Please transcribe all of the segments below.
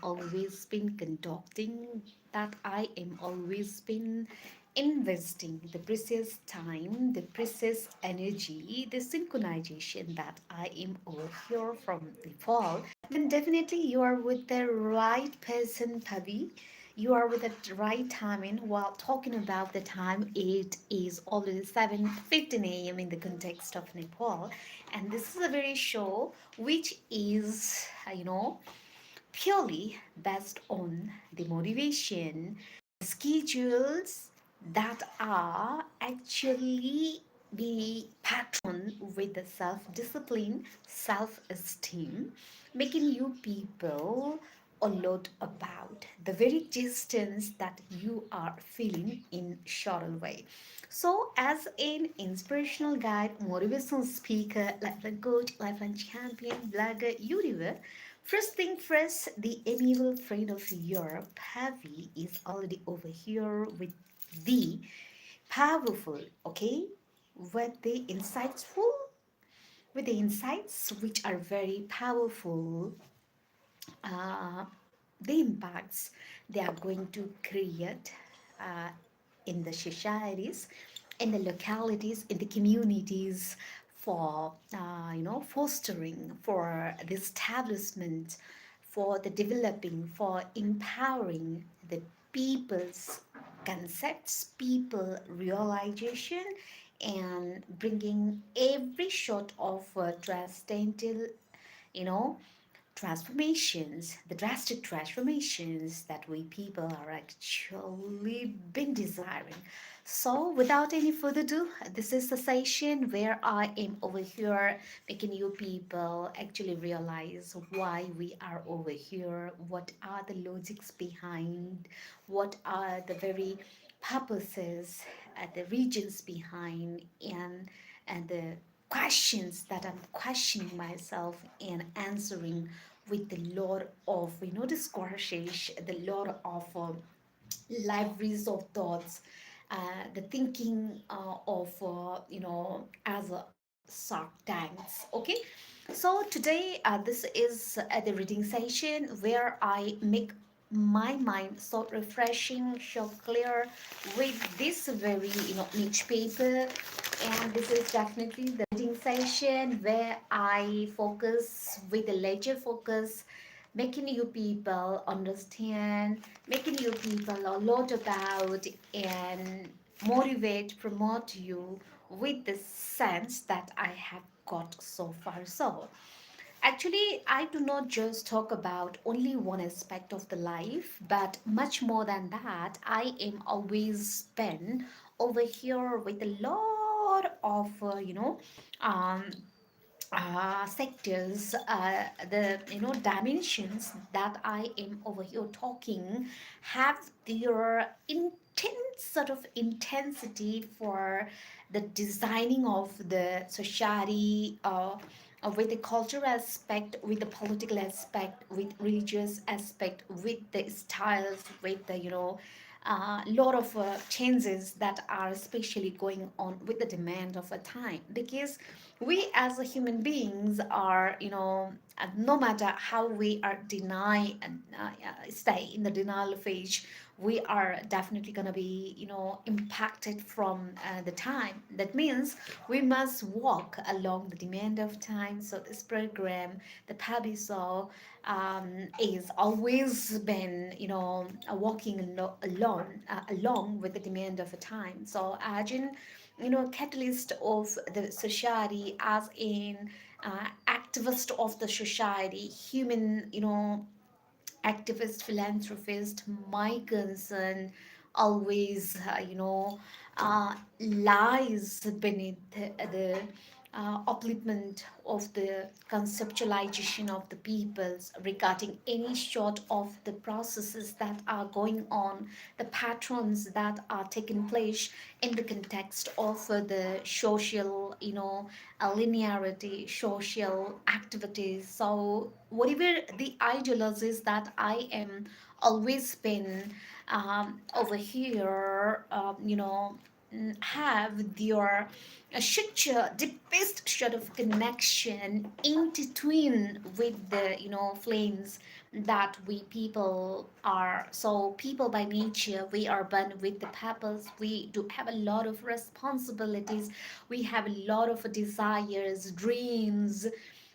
always been conducting, that I am always been investing the precious time, the precious energy, the synchronization that I am over here from the fall, then definitely you are with the right person, Pabi. You are with the right timing. While talking about the time, it is already 7:15 a.m. in the context of Nepal, and this is a very show which is, purely based on the motivation, schedules that are actually the pattern with the self-discipline, self-esteem, making you people a lot about the very distance that you are feeling in shorter way. So as an inspirational guide, motivational speaker, lifeline coach, lifeline champion, blogger, YouTuber, first thing first, the amiable friend of Europe, Pavi, is already over here with the powerful, okay, with the insightful, with the insights which are very powerful, uh, the impacts they are going to create uh, in the societies, in the localities, in the communities for fostering, for the establishment, for the developing, for empowering the people's concepts, people realization, and bringing every sort of transcendental, you know, transformations, the drastic transformations that we people are actually been desiring. So, without any further ado, this is the session where I am over here making you people actually realize why we are over here, what are the logics behind, what are the very purposes, the regions behind, and the questions that I'm questioning myself and answering with the lot of discourses, the lot of libraries of thoughts, the thinking of as a shark tanks. Okay, so today this is the reading session where I make my mind so refreshing, so clear with this very niche paper, and this is definitely the reading session where I focus with a ledger focus, making you people understand, making you people a lot about and motivate, promote you with the sense that I have got so far. So, actually, I do not just talk about only one aspect of the life, but much more than that. I am always been over here with a lot of, um, sectors, the dimensions that I am over here talking have their intense sort of intensity for the designing of the society, with the cultural aspect, with the political aspect, with religious aspect, with the styles, with the lot of changes that are especially going on with the demand of a time, because we as a human beings are no matter how we are deny and stay in the denial phase, we are definitely going to be impacted from the time. That means we must walk along the demand of time. So this program, the PABI Show, is always been walking along with the demand of a time. So imagine catalyst of the society, as in activist of the society, human activist, philanthropist. My concern always, lies beneath the upliftment of the conceptualization of the peoples regarding any sort of the processes that are going on, the patterns that are taking place in the context of the social, linearity, social activities. So whatever the ideologies that I am always been over here, have their such a deepest sort of connection in between with the flames that we people are. So people by nature, we are born with the purpose. We do have a lot of responsibilities. We have a lot of desires, dreams,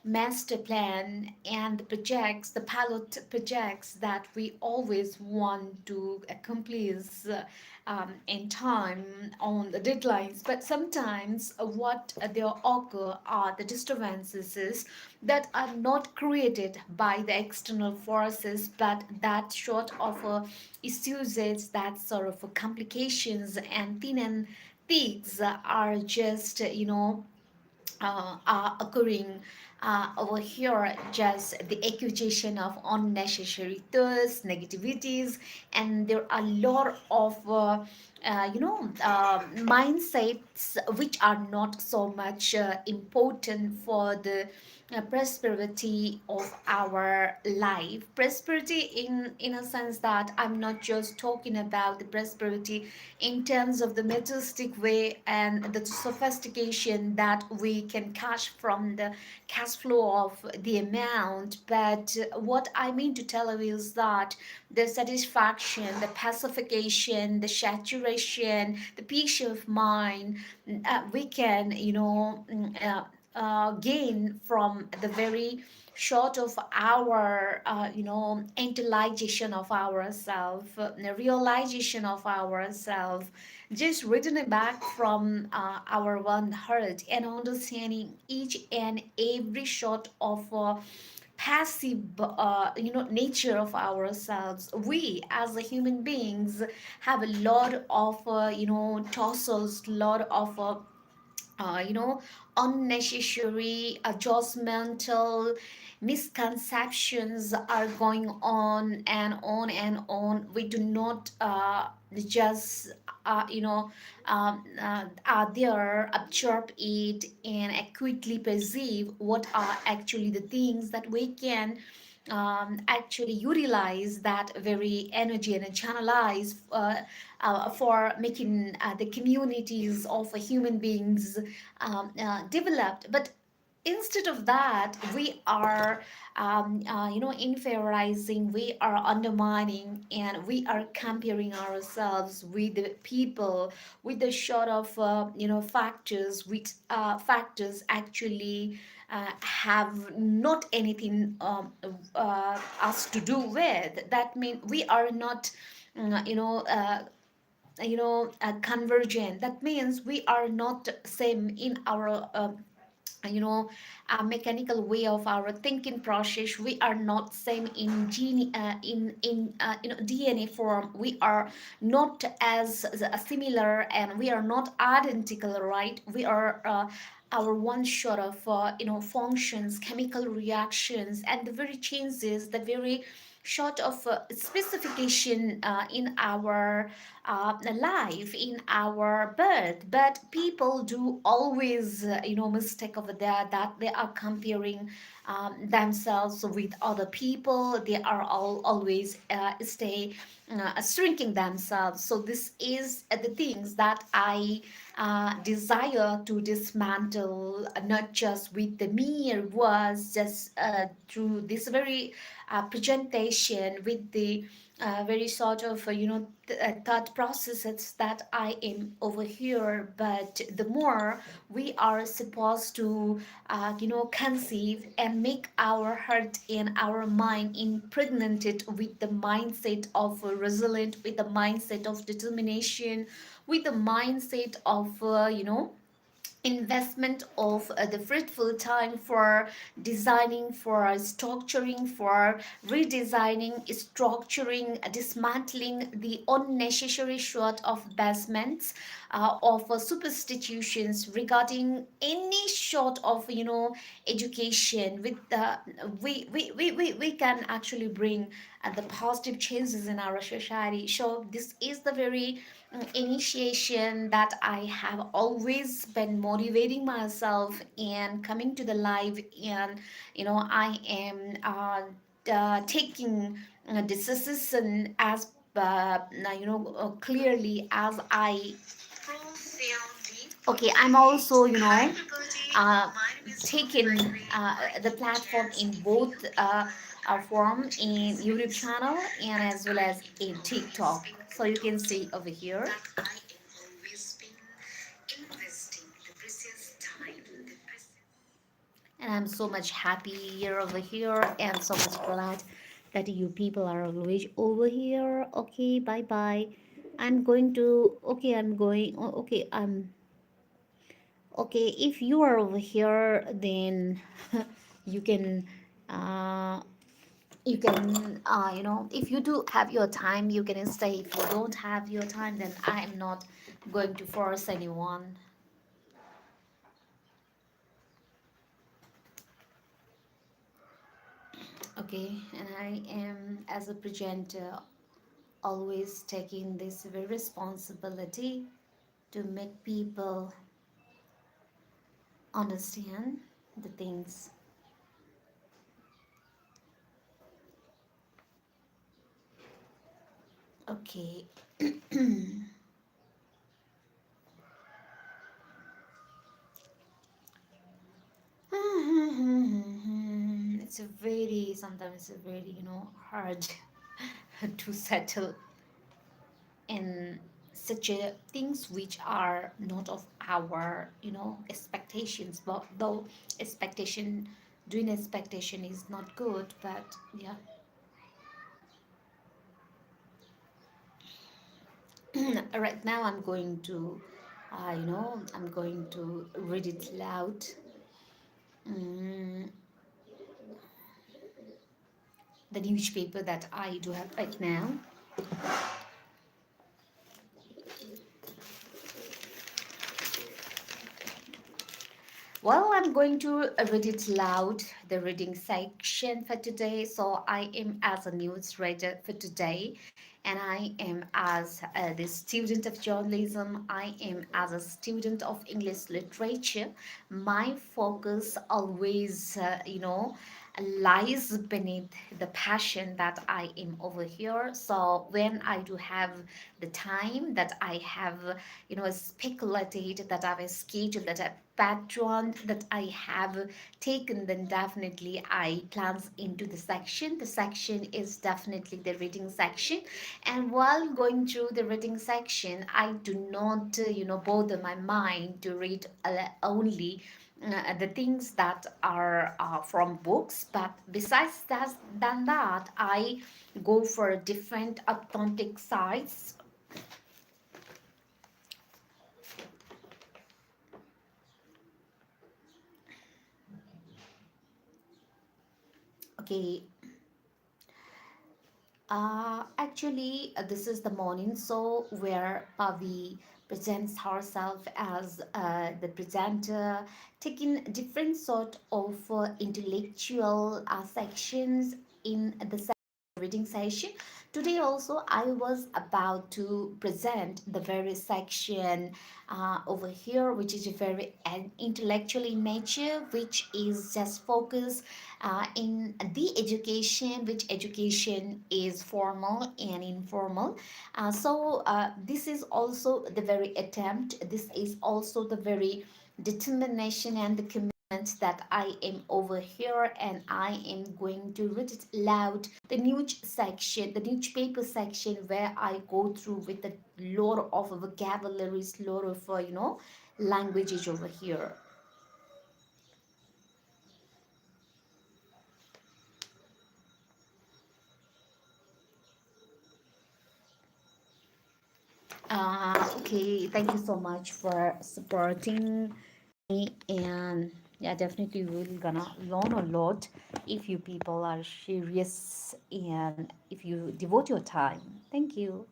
master plan, and the projects, the pilot projects that we always want to accomplish in time on the deadlines. But sometimes what they occur are the disturbances that are not created by the external forces, but that sort of issues, that sort of complications and thin and thicks are just are occurring over here, just the accusation of unnecessary thirst, negativities, and there are a lot of mindsets which are not so much important for the prosperity of our life. Prosperity in a sense that I'm not just talking about the prosperity in terms of the materialistic way and the sophistication that we can cash from the cash flow of the amount, but what I mean to tell you is that the satisfaction, the pacification, the saturation, the peace of mind, we can gain from the very short of our internalization of ourselves, realization of ourselves, just returning back from our one heart and understanding each and every sort of passive nature of ourselves. We as a human beings have a lot of tossles, lot of unnecessary judgmental misconceptions are going on and on and on. We do not just are there, absorb it and quickly perceive what are actually the things that we can actually utilize that very energy and channelize for making the communities of human beings developed. But instead of that, we are inferiorizing, we are undermining, and we are comparing ourselves with the people, with the sort of factors, which factors actually have not anything us to do with. That means we are not convergent. That means we are not same in our you know a mechanical way of our thinking process. We are not same in gene DNA form. We are not as similar, and we are not identical, right? We are our one shot of functions, chemical reactions, and the very changes, the very short of specification in our life, in our birth. But people do always mistake over there, that they are comparing themselves with other people. They are always stay shrinking themselves. So this is the things that I desire to dismantle, not just with the mere words, just through this very presentation, with the very sort of thought processes that I am over here. But the more we are supposed to conceive and make our heart and our mind impregnated with the mindset of resilient, with the mindset of determination, with the mindset of investment of the fruitful time for designing, for structuring, for redesigning, structuring, dismantling the unnecessary sort of basements of substitutions regarding any sort of education. With the we can actually bring the positive changes in our society. So this is the very initiation that I have always been motivating myself and coming to the live. And I am taking this decision as clearly as I. Okay, I'm also uh, taking the platform in both form in YouTube channel and as well as in TikTok. So you can see over here. And I'm so much happy here over here and so much glad that you people are always over here. Okay, bye bye. I'm going to, okay, I'm going, okay, okay, if you are over here, then you can, uh, if you do have your time, you can stay. If you don't have your time, then I am not going to force anyone. Okay, and I am, as a presenter, always taking this very responsibility to make people understand the things. Okay. It's a very, sometimes it's a very, hard to settle in such a things which are not of our, expectations. But though expectation, doing expectation is not good, but yeah. Right now I'm going to, I'm going to read it loud. Mm, the newspaper that I do have right now. Well, I'm going to read it loud, the reading section for today. So I am as a news reader for today, and I am as the student of journalism. I am as a student of English literature. My focus always, lies beneath the passion that I am over here. So when I do have the time that I have, speculated, that I've scheduled, that I've patron that I have taken, then definitely I plans into the section. The section is definitely the reading section, and while going through the reading section, I do not, bother my mind to read only the things that are from books, but besides that, than that, I go for different authentic sites. Okay, actually, this is the morning show where Pavi presents herself as the presenter, taking different sort of intellectual sections in the reading session. Today also I was about to present the very section over here, which is very intellectual in nature, which is just focused in the education, which education is formal and informal. This is also the very attempt, this is also the very determination and the commitment that I am over here, and I am going to read it loud. The news section, the newspaper section, where I go through with a lot of vocabularies, lot of languages over here. Okay, thank you so much for supporting me, and yeah, definitely we're gonna learn a lot if you people are serious and if you devote your time. Thank you.